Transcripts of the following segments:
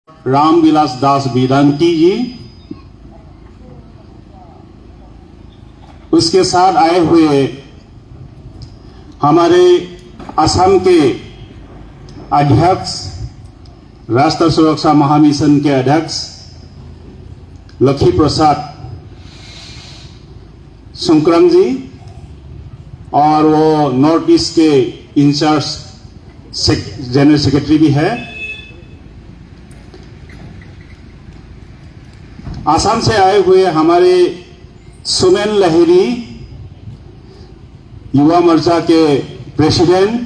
रामविलास दास वेदांती जी, उसके साथ आए हुए हमारे असम के अध्यक्ष, राष्ट्रीय सुरक्षा महामिशन के अध्यक्ष लखी प्रसाद सुंकरंग जी, और वो नॉर्थ ईस्ट के इंचार्ज जनरल सेक्रेटरी भी है। आसाम से आए हुए हमारे सुमेन लहरी, युवा मोर्चा के प्रेसिडेंट,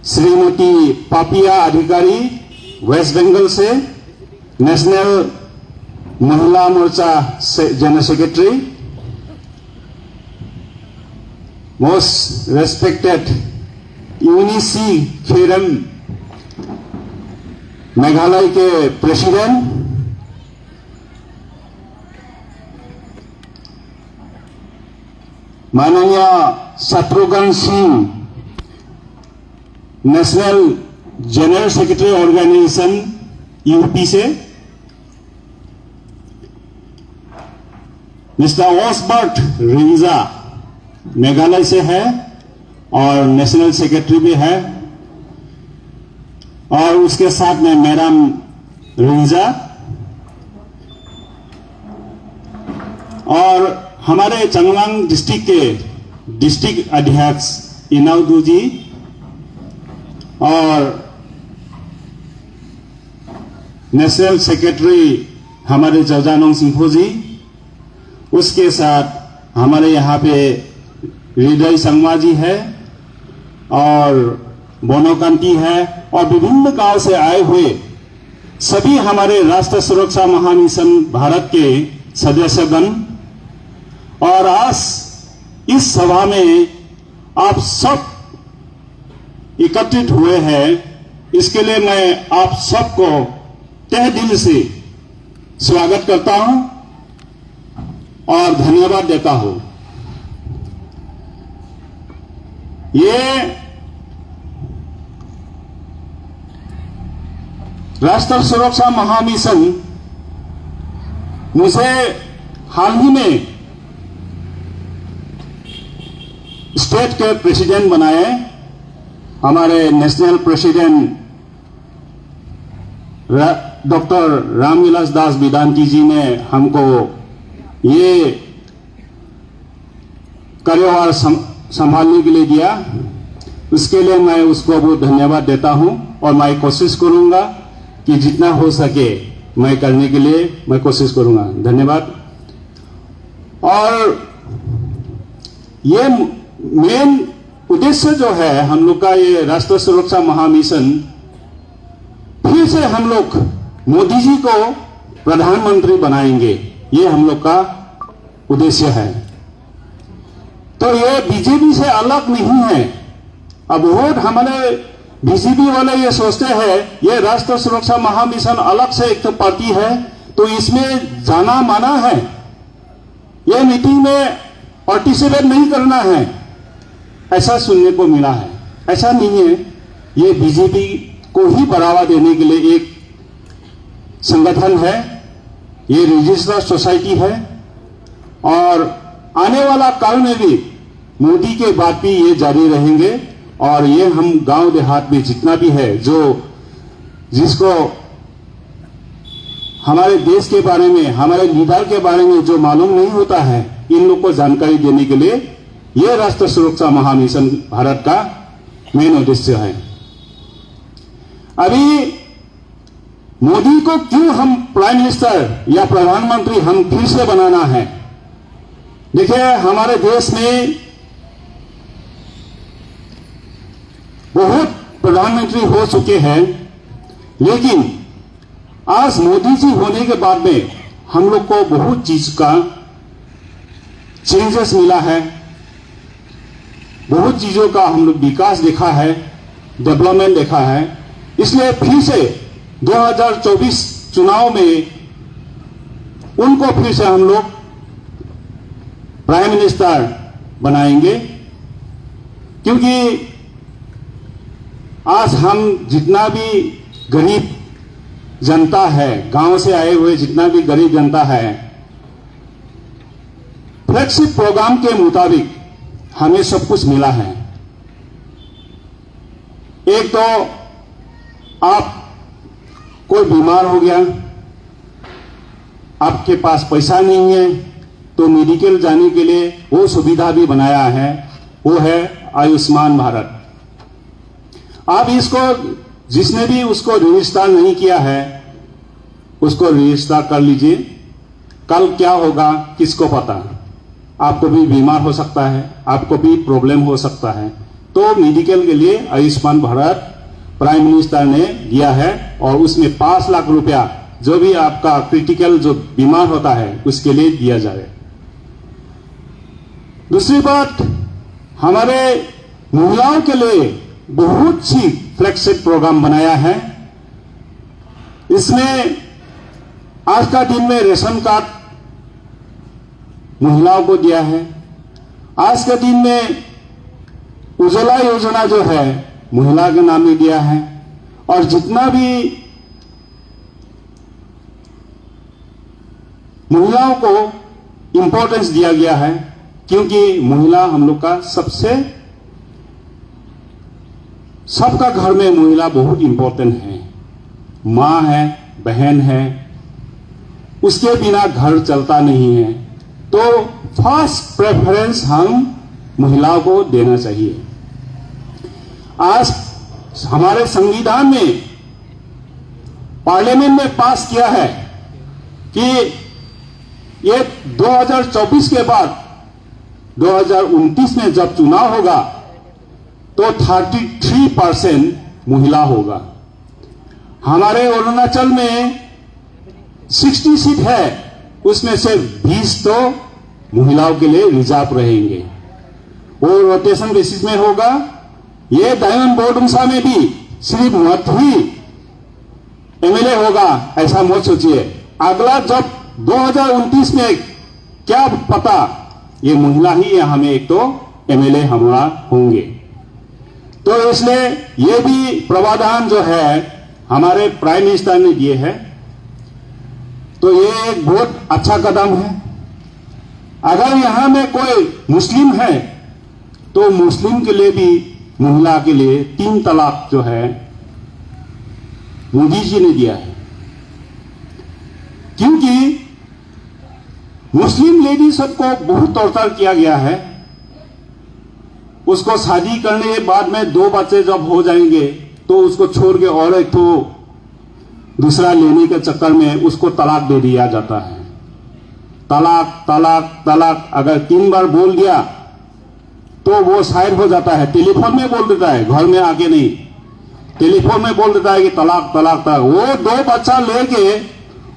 श्रीमती पापिया अधिकारी वेस्ट बंगाल से, national Mahila Morcha general secretary, most respected Eunice Kharem Meghalaya के प्रेसिडेंट, माननीय Shatrughan Singh, national general secretary organisation UP से, मिस्टर ओसबर्ट रिंजा मेघालय से है और नेशनल सेक्रेटरी भी है, और उसके साथ में मैडम रिंजा, और हमारे चांगलांग डिस्ट्रिक्ट के डिस्ट्रिक्ट अध्यक्ष इनाउदू जी, और नेशनल सेक्रेटरी हमारे जजानोंग सिंह जी, उसके साथ हमारे यहाँ पे हृदय संगमा जी है और बोनोकांति है, और विभिन्न गांव से आए हुए सभी हमारे राष्ट्रीय सुरक्षा महामिशन भारत के सदस्यगण, और आज इस सभा में आप सब एकत्रित हुए हैं, इसके लिए मैं आप सबको तहे दिल से स्वागत करता हूं और धन्यवाद देता हूं। ये राष्ट्रीय सुरक्षा महामिशन मुझे हाल ही में स्टेट के प्रेसिडेंट बनाए हमारे नेशनल प्रेसिडेंट डॉक्टर रामविलास दास वेदांती जी ने हमको ये कार्यभार संभालने के लिए दिया। उसके लिए मैं उसको बहुत धन्यवाद देता हूं, और मैं कोशिश करूंगा कि जितना हो सके मैं करने के लिए मैं कोशिश करूंगा। धन्यवाद। और ये मेन उद्देश्य जो है हम लोग का, ये राष्ट्रीय सुरक्षा महामिशन, फिर से हम लोग मोदी जी को प्रधानमंत्री बनाएंगे, ये हम लोग का उद्देश्य है। तो ये बीजेपी से अलग नहीं है। अब वोट हमारे बीजेपी वाले ये सोचते हैं ये राष्ट्रीय सुरक्षा महामिशन अलग से एक तो पार्टी है, तो इसमें जाना माना है, ये मीटिंग में पार्टिसिपेट नहीं करना है, ऐसा सुनने को मिला है। ऐसा नहीं है, ये बीजेपी को ही बढ़ावा देने के लिए एक संगठन है, ये रजिस्टर्ड सोसाइटी है, और आने वाला काल में भी मोदी के बाद भी ये जारी रहेंगे। और ये हम गांव देहात में जितना भी है, जो जिसको हमारे देश के बारे में, हमारे लीडर के बारे में जो मालूम नहीं होता है, इन लोग को जानकारी देने के लिए ये राष्ट्रीय सुरक्षा महामिशन भारत का मेन उद्देश्य है। अभी मोदी को क्यों हम प्राइम मिनिस्टर या प्रधानमंत्री हम फिर से बनाना है? देखिए, हमारे देश में बहुत प्रधानमंत्री हो चुके हैं, लेकिन आज मोदी जी होने के बाद में हम लोग को बहुत चीज का चेंजेस मिला है, बहुत चीजों का हम लोग विकास देखा है, डेवलपमेंट देखा है। इसलिए फिर से 2024 चुनाव में उनको फिर से हम लोग प्राइम मिनिस्टर बनाएंगे, क्योंकि आज हम जितना भी गरीब जनता है, गांव से आए हुए जितना भी गरीब जनता है, फ्लैगशिप प्रोग्राम के मुताबिक हमें सब कुछ मिला है। एक तो आप कोई बीमार हो गया, आपके पास पैसा नहीं है, तो मेडिकल जाने के लिए वो सुविधा भी बनाया है, वो है आयुष्मान भारत। आप इसको, जिसने भी उसको रजिस्टर नहीं किया है उसको रजिस्टर कर लीजिए। कल क्या होगा किसको पता, आपको भी बीमार हो सकता है, आपको भी प्रॉब्लम हो सकता है। तो मेडिकल के लिए आयुष्मान भारत प्राइम मिनिस्टर ने दिया है और उसमें 5 लाख रुपया जो भी आपका क्रिटिकल जो बीमार होता है उसके लिए दिया जाए। दूसरी बात, हमारे महिलाओं के लिए बहुत सी फ्लैगशिप प्रोग्राम बनाया है। इसमें आज का दिन में रेशन कार्ड महिलाओं को दिया है। आज के दिन में उज्ज्वला योजना जो है महिला के नाम में दिया है। और जितना भी महिलाओं को इंपॉर्टेंस दिया गया है, क्योंकि महिला हम लोग का सबका घर में महिला बहुत इंपॉर्टेंट है। मां है, बहन है, उसके बिना घर चलता नहीं है। तो फर्स्ट प्रेफरेंस हम महिलाओं को देना चाहिए। आज हमारे संविधान में, पार्लियामेंट में पास किया है कि ये 2024 के बाद 2029 में जब चुनाव होगा तो 33% महिला होगा। हमारे अरुणाचल में 60 सीट है, उसमें से 20 तो महिलाओं के लिए रिजर्व रहेंगे। वो रोटेशन बेसिस में होगा। ये डायमंड बोर्डुमसा में भी सिर्फ मत ही एमएलए होगा, ऐसा मत सोचिए। अगला जब 2029 में क्या पता, ये महिला ही यहां में एक तो एमएलए हमारा होंगे। तो इसलिए ये भी प्रावधान जो है हमारे प्राइम मिनिस्टर ने दिए हैं, तो ये एक बहुत अच्छा कदम है। अगर यहां में कोई मुस्लिम है तो मुस्लिम के लिए भी, महिला के लिए 3 तलाक जो है मोदी जी ने दिया है। क्योंकि मुस्लिम लेडी सबको बहुत टॉर्चर किया गया है। उसको शादी करने के बाद में 2 बच्चे जब हो जाएंगे तो उसको छोड़ के और एक तो दूसरा लेने के चक्कर में उसको तलाक दे दिया जाता है। तलाक तलाक तलाक अगर 3 बार बोल दिया तो वो शायर हो जाता है। टेलीफोन में बोल देता है, घर में आके नहीं, टेलीफोन में बोल देता है कि तलाक तलाक तलाक। वो 2 बच्चा लेके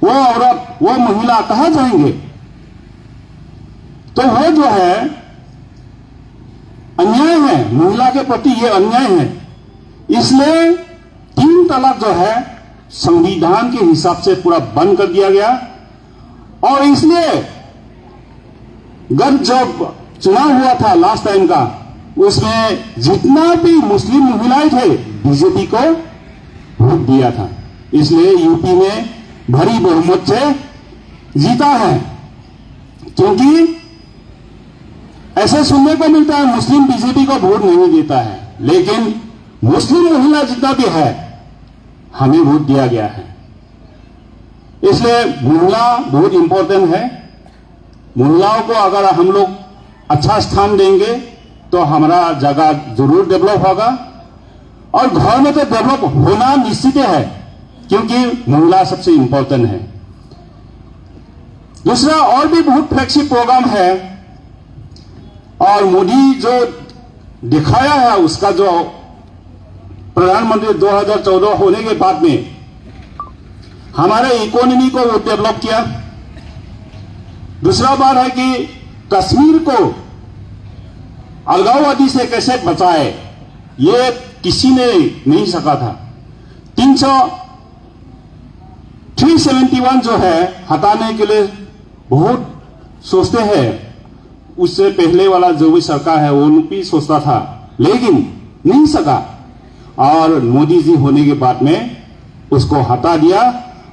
वो औरत, वो महिला कहां जाएंगे? तो वो जो है अन्याय है, महिला के प्रति ये अन्याय है। इसलिए 3 तलाक जो है संविधान के हिसाब से पूरा बंद कर दिया गया। और इसलिए जब चुनाव हुआ था लास्ट टाइम का, उसमें जितना भी मुस्लिम महिलाएं थे बीजेपी को वोट दिया था। इसलिए यूपी में भारी बहुमत से जीता है। क्योंकि ऐसे सुनने को मिलता है मुस्लिम बीजेपी को वोट नहीं देता है, लेकिन मुस्लिम महिला जितना भी है हमें वोट दिया गया है। इसलिए महिला बहुत इंपॉर्टेंट है। महिलाओं को अगर हम लोग अच्छा स्थान देंगे तो हमारा जगह जरूर डेवलप होगा। और घर में तो डेवलप होना निश्चित है, क्योंकि महिला सबसे इंपॉर्टेंट है। दूसरा और भी बहुत फ्लैगशिप प्रोग्राम है, और मोदी जो दिखाया है उसका जो प्रधानमंत्री 2014 होने के बाद में हमारे इकोनॉमी को वो डेवलप किया। दूसरा बात है कि कश्मीर को अलगाववादी से कैसे बचाए, ये किसी ने नहीं सका था। 371 जो है हटाने के लिए बहुत सोचते हैं। उससे पहले वाला जो भी सरकार है वो भी सोचता था, लेकिन नहीं सका। और मोदी जी होने के बाद में उसको हटा दिया।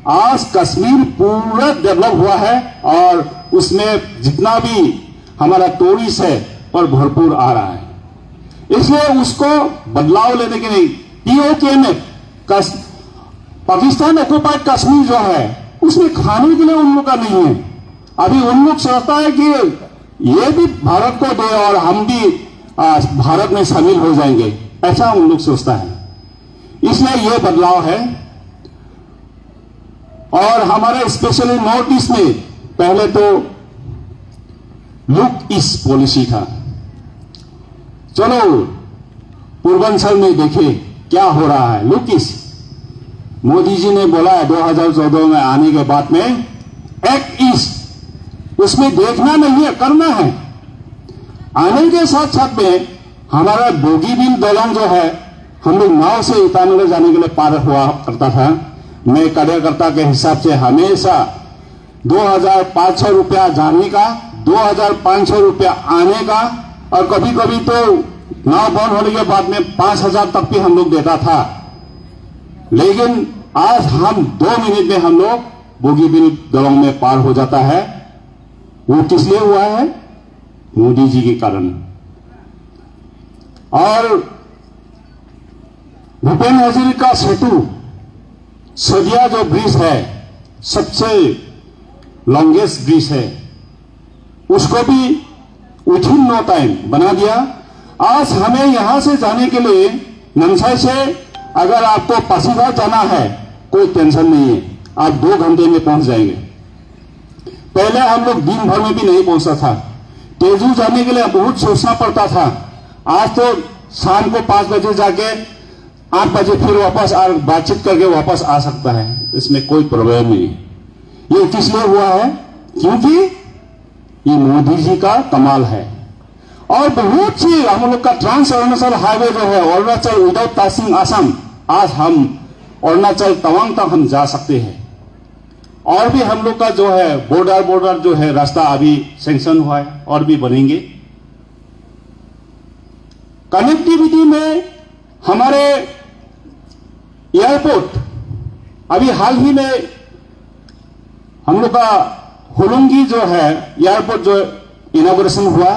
आज कश्मीर पूरा डेवलप हुआ है और उसमें जितना भी हमारा टूरिस्ट है और भरपूर आ रहा है। इसलिए उसको बदलाव लेने के लिए पीओके में पाकिस्तान ऑक्युपाइड कश्मीर जो है उसमें खाने के लिए उन लोग का नहीं है। अभी उन लोग सोचता है कि ये भी भारत को दे और हम भी भारत में शामिल हो जाएंगे, ऐसा उन लोग सोचता है। इसलिए ये बदलाव है। और हमारे स्पेशली नॉर्थ ईस्ट में पहले तो लुक ईस्ट पॉलिसी था। चलो पूर्वांचल में देखे क्या हो रहा है। लुक ईस्ट मोदी जी ने बोला है 2014 में आने के बाद में एक्ट ईस्ट, उसमें देखना नहीं है, करना है। आने के साथ साथ में हमारा बोगीबिल दलंग जो है, हम लोग नाव से ईटानगर जाने के लिए पार हुआ करता था। मैं कार्यकर्ता के हिसाब से हमेशा 2,500 रुपया जाने का, 2,500 रुपया आने का, और कभी कभी तो नाव बंद होने के बाद में 5,000 तक भी हम लोग देता था। लेकिन आज हम 2 मिनट में हम लोग बोगीबिल दलंग में पार हो जाता है। वो किस लिए हुआ है? मोदी जी के कारण। और भूपेन हजारिका सेतु सदिया जो ब्रिज है, सबसे लॉन्गेस्ट ब्रिज है, उसको भी विथिन नो टाइम बना दिया। आज हमें यहां से जाने के लिए नमसाई से अगर आपको पासीघाट जाना है, कोई टेंशन नहीं है, आप 2 घंटे में पहुंच जाएंगे। पहले हम लोग दिन भर में भी नहीं पहुंचता था। तेजू जाने के लिए बहुत सोचना पड़ता था। आज तो शाम को 5 बजे जाके 8 बजे फिर वापस बातचीत करके वापस आ सकता है, इसमें कोई प्रॉब्लम नहीं। ये किस लिए हुआ है? क्योंकि ये मोदी जी का कमाल है। और बहुत सी हम लोग का ट्रांस अरुणाचल हाईवे जो है, अरुणाचल विदाउट पासिंग आसाम, आज हम अरुणाचल तवांग तक हम जा सकते हैं। और भी हम लोग का जो है बॉर्डर जो है रास्ता अभी सैंक्शन हुआ है और भी बनेंगे। कनेक्टिविटी में हमारे एयरपोर्ट अभी हाल ही में हम लोग का होलोंगी जो है एयरपोर्ट जो इनॉग्रेशन हुआ,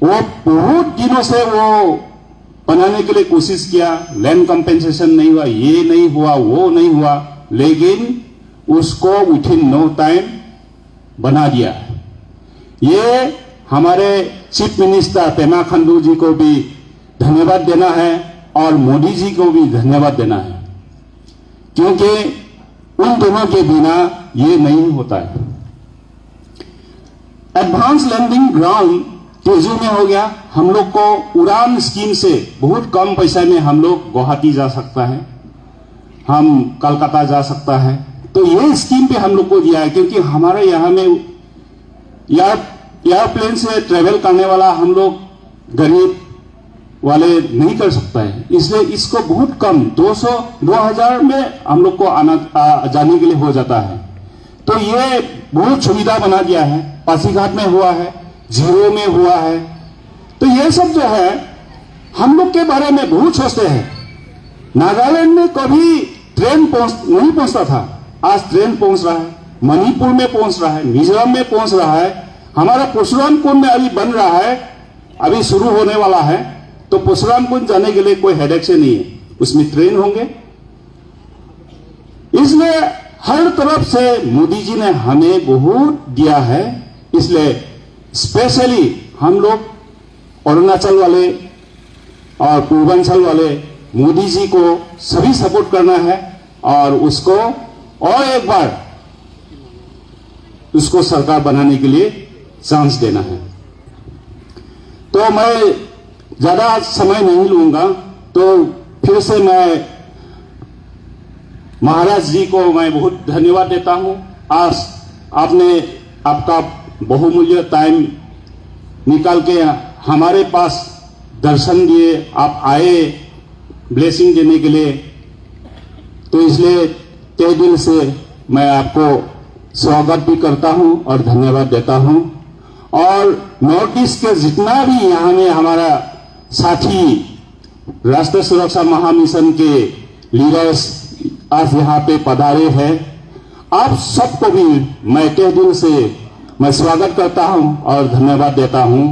वो बहुत दिनों से वो बनाने के लिए कोशिश किया। लैंड कंपेंसेशन नहीं हुआ, ये नहीं हुआ, वो नहीं हुआ, लेकिन उसको विथिन नो टाइम बना दिया। ये हमारे चीफ मिनिस्टर पेमा खांडू जी को भी धन्यवाद देना है और मोदी जी को भी धन्यवाद देना है, क्योंकि उन दोनों के बिना ये नहीं होता है। एडवांस लैंडिंग ग्राउंड तेजू में हो गया। हम लोग को उड़ान स्कीम से बहुत कम पैसे में हम लोग गुवाहाटी जा सकता है, हम कलकत्ता जा सकता है। तो ये स्कीम पे हम लोग को दिया है, क्योंकि हमारे यहाँ में एयरप्लेन से ट्रेवल करने वाला हम लोग गरीब वाले नहीं कर सकता है। इसलिए इसको बहुत कम 200-2000 में हम लोग को जाने के लिए हो जाता है। तो ये बहुत सुविधा बना दिया है। पासीघाट में हुआ है, जीरो में हुआ है। तो ये सब जो है हम लोग के बारे में बहुत सोचते हैं। नागालैंड में कभी ट्रेन नहीं पहुंचता था, आज ट्रेन पहुंच रहा है। मणिपुर में पहुंच रहा है, मिजोरम में पहुंच रहा है। हमारा परशुराम कुंड में अभी बन रहा है, अभी शुरू होने वाला है। तो परशुराम कुंड जाने के लिए कोई हेडेक से नहीं है, उसमें ट्रेन होंगे। इसलिए हर तरफ से मोदी जी ने हमें बहुत दिया है। इसलिए स्पेशली हम लोग अरुणाचल वाले और पूर्वांचल वाले मोदी जी को सभी सपोर्ट करना है और उसको और एक बार उसको सरकार बनाने के लिए चांस देना है। तो मैं ज्यादा समय नहीं लूंगा, तो फिर से मैं महाराज जी को मैं बहुत धन्यवाद देता हूं। आज आपने आपका बहुमूल्य टाइम निकाल के हमारे पास दर्शन दिए, आप आए ब्लेसिंग देने के लिए। तो इसलिए तहे दिल से मैं आपको स्वागत भी करता हूं और धन्यवाद देता हूं। और नॉर्थ ईस्ट के जितना भी यहाँ में हमारा साथी राष्ट्रीय सुरक्षा महामिशन के लीडर्स आज यहाँ पे पधारे हैं। आप सबको भी मैं तहे दिल से मैं स्वागत करता हूँ और धन्यवाद देता हूँ।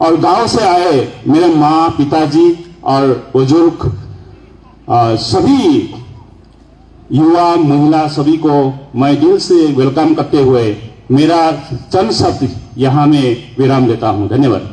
और गांव से आए मेरे माँ, पिताजी और बुजुर्ग सभी युवा, महिला सभी को मैं दिल से वेलकम करते हुए मेरा चंद शब्द यहाँ में विराम देता हूँ। धन्यवाद।